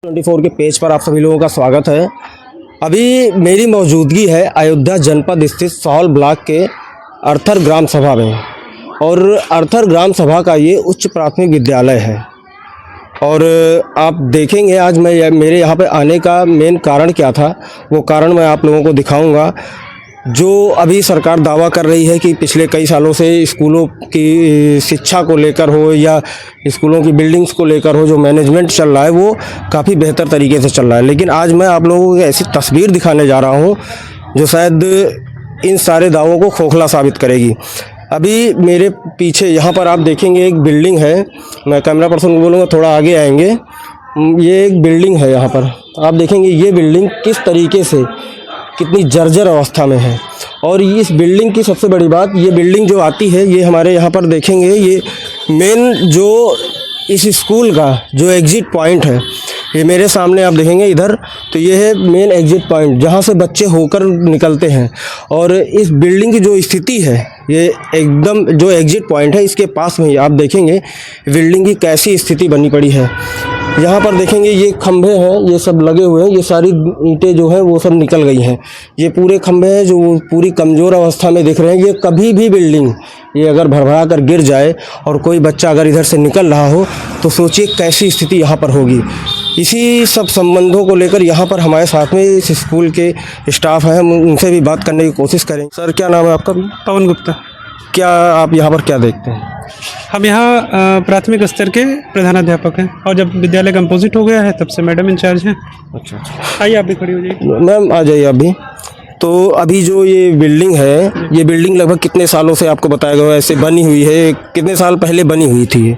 24 के पेज पर आप सभी लोगों का स्वागत है। अभी मेरी मौजूदगी है अयोध्या जनपद स्थित सौल ब्लॉक के अर्थर ग्राम सभा में, और अर्थर ग्राम सभा का ये उच्च प्राथमिक विद्यालय है। और आप देखेंगे आज मेरे यहाँ पे आने का मेन कारण क्या था, वो कारण मैं आप लोगों को दिखाऊंगा। जो अभी सरकार दावा कर रही है कि पिछले कई सालों से स्कूलों की शिक्षा को लेकर हो या स्कूलों की बिल्डिंग्स को लेकर हो, जो मैनेजमेंट चल रहा है वो काफ़ी बेहतर तरीके से चल रहा है। लेकिन आज मैं आप लोगों को ऐसी तस्वीर दिखाने जा रहा हूँ जो शायद इन सारे दावों को खोखला साबित करेगी। अभी मेरे पीछे यहाँ पर आप देखेंगे एक बिल्डिंग है, मैं कैमरा पर्सन को बोलूँगा थोड़ा आगे आएंगे। ये एक बिल्डिंग है, यहाँ पर आप देखेंगे ये बिल्डिंग किस तरीके से कितनी जर्जर अवस्था में है। और इस बिल्डिंग की सबसे बड़ी बात, ये बिल्डिंग जो आती है ये हमारे यहाँ पर देखेंगे, ये मेन जो इस स्कूल का जो एग्ज़िट पॉइंट है, ये मेरे सामने आप देखेंगे इधर, तो ये है मेन एग्ज़िट पॉइंट जहाँ से बच्चे होकर निकलते हैं। और इस बिल्डिंग की जो स्थिति है, ये एकदम जो एग्ज़िट पॉइंट है इसके पास में ही आप देखेंगे बिल्डिंग की कैसी स्थिति बनी पड़ी है। यहाँ पर देखेंगे ये खंभे हैं, ये सब लगे हुए हैं, ये सारी ईंटें जो हैं वो सब निकल गई हैं। ये पूरे खंभे हैं जो पूरी कमज़ोर अवस्था में दिख रहे हैं। ये कभी भी बिल्डिंग ये अगर भरभरा कर गिर जाए और कोई बच्चा अगर इधर से निकल रहा हो तो सोचिए कैसी स्थिति यहाँ पर होगी। इसी सब संबंधों को लेकर यहाँ पर हमारे साथ में इस स्कूल के स्टाफ हैं, हम उनसे भी बात करने की कोशिश करेंगे। सर, क्या नाम है आपका? पवन गुप्ता। क्या आप यहाँ पर क्या देखते हैं? हम यहाँ प्राथमिक स्तर के प्रधानाध्यापक हैं, और जब विद्यालय कंपोजिट हो गया है तब से मैडम इंचार्ज हैं। अच्छा, आइए आप भी खड़ी हो जाइए। मैम आ जाइए अभी। तो अभी जो ये बिल्डिंग है, ये बिल्डिंग लगभग कितने सालों से आपको बताया गया ऐसे बनी हुई है? कितने साल पहले बनी हुई थी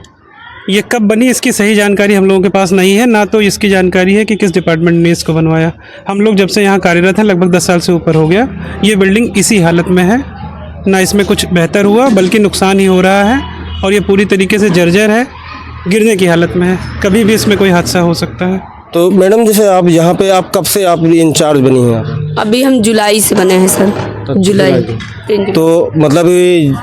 ये कब बनी इसकी सही जानकारी हम लोगों के पास नहीं है, ना तो इसकी जानकारी है कि किस डिपार्टमेंट ने इसको बनवाया। हम लोग जब से यहाँ कार्यरत हैं लगभग 10 साल से ऊपर हो गया। ये बिल्डिंग इसी हालत में है, ना इसमें कुछ बेहतर हुआ बल्कि नुकसान ही हो रहा है, और ये पूरी तरीके से जर्जर है, गिरने की हालत में है। कभी भी इसमें कोई हादसा हो सकता है। तो मैडम जैसे आप यहाँ पे आप कब से आप इंचार्ज बनी हैं? अभी हम जुलाई से बने हैं सर, जुलाई। तो मतलब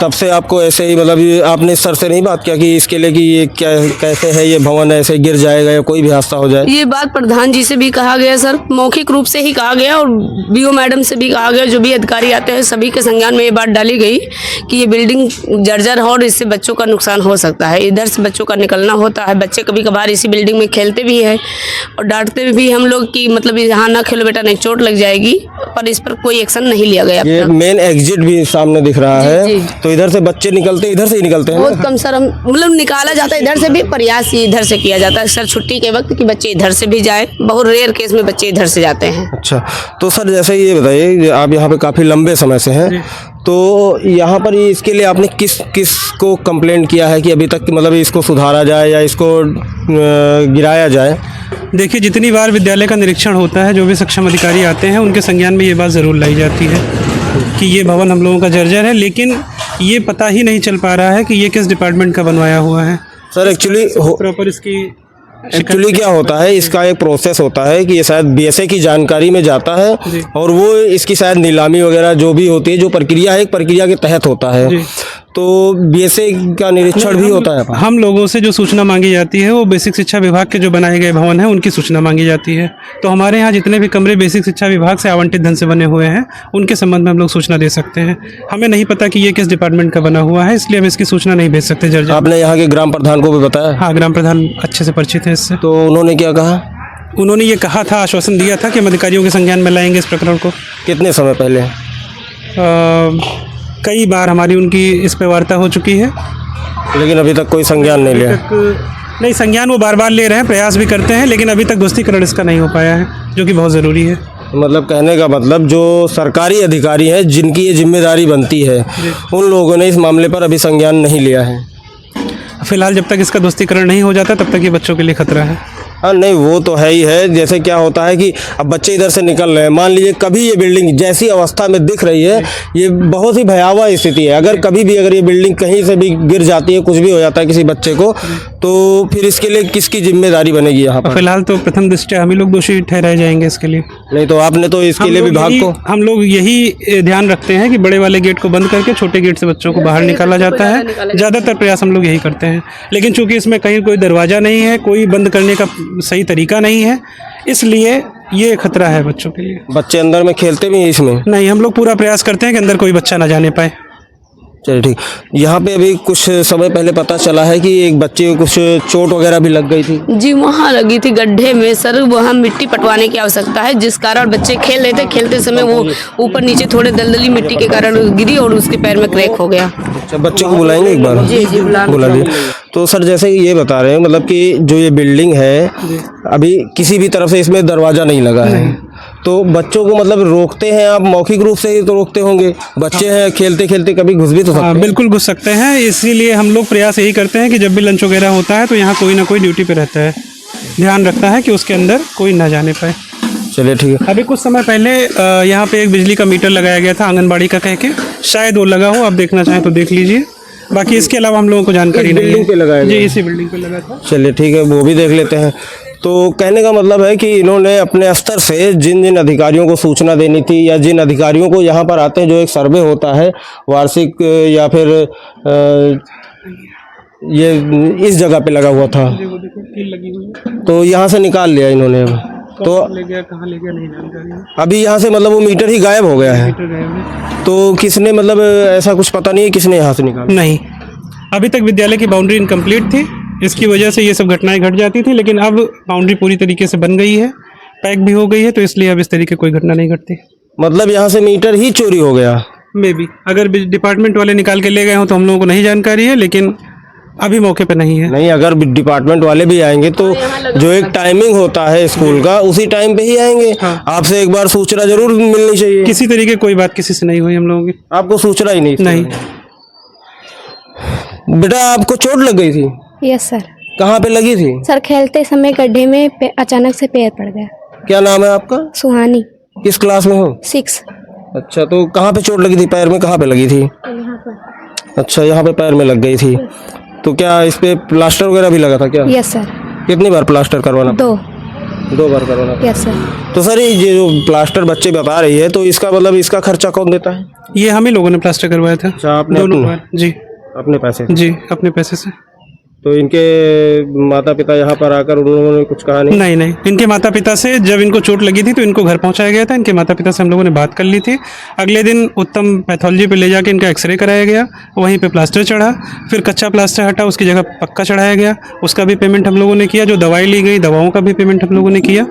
तब से आपको ऐसे ही मतलब आपने सर से नहीं बात किया कि इसके लिए कि ये क्या कैसे है, ये भवन ऐसे गिर जाएगा या कोई भी हादसा हो जाए? ये बात प्रधान जी से भी कहा गया सर, मौखिक रूप से ही कहा गया, और बीओ मैडम से भी कहा गया। जो भी अधिकारी आते हैं सभी के संज्ञान में ये बात डाली गई कि ये बिल्डिंग जर्जर है और इससे बच्चों का नुकसान हो सकता है। इधर से बच्चों का निकलना होता है, बच्चे कभी कभार इसी बिल्डिंग में खेलते भी हैं और डांटते भी हम लोग कि मतलब यहाँ ना खेलो बेटा, नहीं चोट लग जाएगी, पर इस पर कोई एक्शन नहीं लिया गया। ये मेन एग्जिट भी सामने दिख रहा है, तो इधर से बच्चे निकलते, इधर से ही निकलते हैं बहुत कम सर। हम मतलब निकाला जाता है इधर से भी, प्रयास इधर से किया जाता है सर छुट्टी के वक्त कि बच्चे इधर से भी जाए। बहुत रेयर केस में बच्चे इधर से जाते हैं। अच्छा, तो सर जैसे ये बताइए, आप यहाँ पे काफ़ी लंबे समय से हैं, तो यहाँ पर इसके लिए आपने किस को कंप्लेंट किया है कि अभी तक मतलब इसको सुधारा जाए या इसको गिराया जाए? देखिए, जितनी बार विद्यालय का निरीक्षण होता है, जो भी सक्षम अधिकारी आते हैं उनके संज्ञान में ये बात ज़रूर लाई जाती है कि ये भवन हम लोगों का जर्जर है, लेकिन ये पता ही नहीं चल पा रहा है कि ये किस डिपार्टमेंट का बनवाया हुआ है। सर एक्चुअली प्रॉपर एक्चुअली क्या होता है, इसका एक प्रोसेस होता है कि ये शायद बीएसए की जानकारी में जाता है और वो इसकी शायद नीलामी वगैरह जो भी होती है, जो प्रक्रिया है, एक प्रक्रिया के तहत होता है, तो बीएसए का निरीक्षण भी होता है। हम लोगों से जो सूचना मांगी जाती है वो बेसिक शिक्षा विभाग के जो बनाए गए भवन हैं उनकी सूचना मांगी जाती है। तो हमारे यहाँ जितने भी कमरे बेसिक शिक्षा विभाग से आवंटित धन से बने हुए हैं उनके संबंध में हम लोग सूचना दे सकते हैं। हमें नहीं पता कि ये किस डिपार्टमेंट का बना हुआ है, इसलिए हम इसकी सूचना नहीं भेज सकते। जर्जर आपने यहाँ के ग्राम प्रधान को भी बताया? हाँ, ग्राम प्रधान अच्छे से परिचित है इससे। तो उन्होंने क्या कहा? उन्होंने ये कहा था, आश्वासन दिया था कि हम अधिकारियों के संज्ञान में लाएंगे इस प्रकरण को। कितने समय पहले? कई बार हमारी उनकी इस पे वार्ता हो चुकी है, लेकिन अभी तक कोई संज्ञान नहीं लिया। नहीं, संज्ञान वो बार बार ले रहे हैं, प्रयास भी करते हैं, लेकिन अभी तक ध्वस्तीकरण इसका नहीं हो पाया है, जो कि बहुत ज़रूरी है। मतलब कहने का मतलब जो सरकारी अधिकारी हैं जिनकी ये जिम्मेदारी बनती है, उन लोगों ने इस मामले पर अभी संज्ञान नहीं लिया है। फिलहाल जब तक इसका ध्वस्तीकरण नहीं हो जाता तब तक ये बच्चों के लिए खतरा है। हाँ, नहीं वो तो है ही है। जैसे क्या होता है कि अब बच्चे इधर से निकल रहे हैं, मान लीजिए कभी ये बिल्डिंग जैसी अवस्था में दिख रही है, ये बहुत ही भयावह स्थिति है। अगर कभी भी अगर ये बिल्डिंग कहीं से भी गिर जाती है, कुछ भी हो जाता है किसी बच्चे को, तो फिर इसके लिए किसकी जिम्मेदारी बनेगी यहाँ पर? फिलहाल तो प्रथम दृष्टया हम ही लोग दोषी ठहराए जाएंगे इसके लिए। नहीं तो आपने तो इसके लिए विभाग को हम लोग यही ध्यान रखते हैं कि बड़े वाले गेट को बंद करके छोटे गेट से बच्चों को बाहर निकाला जाता है। ज़्यादातर प्रयास हम लोग यही करते हैं, लेकिन चूंकि इसमें कहीं कोई दरवाज़ा नहीं है, कोई बंद करने का सही तरीका नहीं है, इसलिए ये खतरा है बच्चों के लिए। बच्चे अंदर में खेलते भी हैं इसमें? नहीं, हम लोग पूरा प्रयास करते हैं कि अंदर कोई बच्चा ना जाने पाए। चलिए ठीक। यहाँ पे अभी कुछ समय पहले पता चला है कि एक बच्चे को कुछ चोट वगैरह भी लग गई थी। जी, वहाँ लगी थी गड्ढे में सर, वहाँ मिट्टी पटवाने की आवश्यकता है, जिस कारण बच्चे खेल रहे थे, खेलते समय वो ऊपर नीचे थोड़े दलदली मिट्टी के कारण गिरी और उसके पैर में क्रैक हो गया। अच्छा, बच्चे को बुलाएंगे एक बार? जी जी, बुला दिए। तो सर जैसे ये बता रहे हैं मतलब कि जो ये बिल्डिंग है अभी किसी भी तरफ से इसमें दरवाज़ा नहीं लगा है, तो बच्चों को मतलब रोकते हैं आप मौखिक रूप से ही तो रोकते होंगे? बच्चे हैं, खेलते खेलते कभी घुस भी तो सकते हैं। बिल्कुल घुस सकते हैं, इसीलिए हम लोग प्रयास यही करते हैं कि जब भी लंच वगैरह होता है तो यहाँ कोई ना कोई ड्यूटी पे रहता है, ध्यान रखता है कि उसके अंदर कोई ना जाने पाए। चलिए ठीक है। अभी कुछ समय पहले यहाँ पे एक बिजली का मीटर लगाया गया था आंगनबाड़ी का कह के, शायद वो लगा हो, आप देखना चाहें तो देख लीजिए। बाकी इसके अलावा हम लोगों को जानकारी नहीं है। बिल्डिंग पे लगाया जी, गया? इसी बिल्डिंग पे लगा था। चलिए ठीक है, वो भी देख लेते हैं। तो कहने का मतलब है कि इन्होंने अपने स्तर से जिन जिन अधिकारियों को सूचना देनी थी या जिन अधिकारियों को यहाँ पर आते हैं, जो एक सर्वे होता है वार्षिक या फिर ये इस जगह पे लगा हुआ था, तो यहाँ से निकाल लिया इन्होंने। तो ले गया, कहाँ ले गया नहीं जानकारी है। अभी यहाँ से मतलब वो मीटर ही गायब हो गया है, मीटर गायब है। तो किसने मतलब ऐसा कुछ पता नहीं है किसने यहाँ से निकाला? नहीं, अभी तक विद्यालय की बाउंड्री इनकम्प्लीट थी, इसकी वजह से ये सब घटनाएं घट जाती थी, लेकिन अब बाउंड्री पूरी तरीके से बन गई है, पैक भी हो गई है, तो इसलिए अब इस तरीके कोई घटना नहीं घटती। मतलब यहाँ से मीटर ही चोरी हो गया? मे बी अगर डिपार्टमेंट वाले निकाल के ले गए हो तो हम लोगों को नहीं जानकारी है, लेकिन अभी मौके पे नहीं है। नहीं, अगर डिपार्टमेंट वाले भी आएंगे तो जो एक टाइमिंग होता है स्कूल का उसी टाइम पे ही आएंगे। हाँ। आपसे एक बार सूचना जरूर मिलनी चाहिए। किसी तरीके कोई बात किसी से नहीं हुई हम लोगों की। आपको सूचना ही नहीं थी? नहीं। बेटा आपको चोट लग गई थी? Yes sir. कहाँ पे लगी थी? सर खेलते समय गड्ढे में अचानक से पैर पड़ गया। क्या नाम है आपका? सुहानी। किस क्लास में हो? 6। अच्छा, तो कहाँ पे चोट लगी थी? पैर में कहाँ पे लगी थी? यहाँ पर। अच्छा, यहाँ पे पैर में लग गई थी। तो क्या इस पे प्लास्टर वगैरह भी लगा था क्या? Yes sir. कितनी बार प्लास्टर करवाना? 2 बार करवाना? Yes sir. तो सर ये जो प्लास्टर बच्चे बता रही है, तो इसका मतलब इसका खर्चा कौन देता है? ये हम ही लोगों ने प्लास्टर करवाया था। अच्छा, आपने दोनों बार। जी, अपने पैसे से? जी, अपने पैसे से। तो इनके माता पिता यहाँ पर आकर उन्होंने कुछ कहा नहीं? नहीं नहीं, इनके माता पिता से जब इनको चोट लगी थी तो इनको घर पहुंचाया गया था, इनके माता पिता से हम लोगों ने बात कर ली थी। अगले दिन उत्तम पैथोलॉजी पे ले जाके इनका एक्सरे कराया गया, वहीं पे प्लास्टर चढ़ा, फिर कच्चा प्लास्टर हटा, उसकी जगह पक्का चढ़ाया गया, उसका भी पेमेंट हम लोगों ने किया। जो दवाई ली गई, दवाओं का भी पेमेंट हम लोगों ने किया।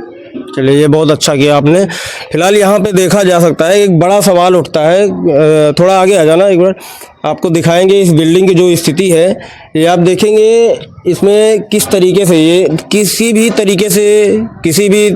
चलिए, ये बहुत अच्छा किया आपने। फिलहाल यहाँ पे देखा जा सकता है एक बड़ा सवाल उठता है, थोड़ा आगे आ जाना एक बार, आपको दिखाएंगे इस बिल्डिंग की जो स्थिति है। ये आप देखेंगे इसमें किस तरीके से ये किसी भी तरीके से किसी भी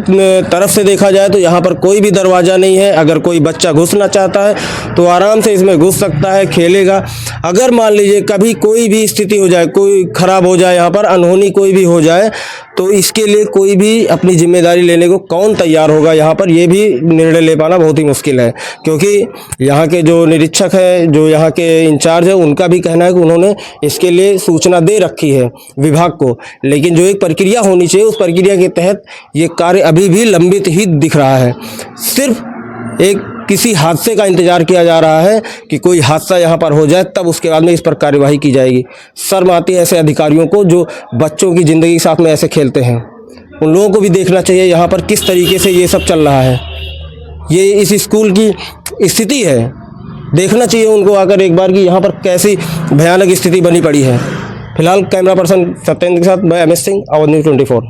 तरफ से देखा जाए तो यहाँ पर कोई भी दरवाज़ा नहीं है। अगर कोई बच्चा घुसना चाहता है तो आराम से इसमें घुस सकता है, खेलेगा। अगर मान लीजिए कभी कोई भी स्थिति हो जाए, कोई ख़राब हो जाए, यहाँ पर अनहोनी कोई भी हो जाए, तो इसके लिए कोई भी अपनी जिम्मेदारी लेने को कौन तैयार होगा? यहाँ पर ये भी निर्णय ले पाना बहुत ही मुश्किल है, क्योंकि यहाँ के जो निरीक्षक है, जो यहाँ के इंचार्ज है, उनका भी कहना है कि उन्होंने इसके लिए सूचना दे रखी है विभाग को, लेकिन जो एक प्रक्रिया होनी चाहिए उस प्रक्रिया के तहत ये कार्य अभी भी लंबित ही दिख रहा है। सिर्फ एक किसी हादसे का इंतजार किया जा रहा है कि कोई हादसा यहाँ पर हो जाए, तब उसके बाद में इस पर कार्यवाही की जाएगी। शर्म आती है ऐसे अधिकारियों को जो बच्चों की ज़िंदगी के साथ में ऐसे खेलते हैं। उन लोगों को भी देखना चाहिए यहाँ पर किस तरीके से ये सब चल रहा है। ये इस स्कूल की स्थिति है, देखना चाहिए उनको आकर एक बार कि यहाँ पर कैसी भयानक स्थिति बनी पड़ी है। फिलहाल कैमरा पर्सन सत्येंद्र के साथ मैं MS सिंह, आवाज न्यूज़ 24।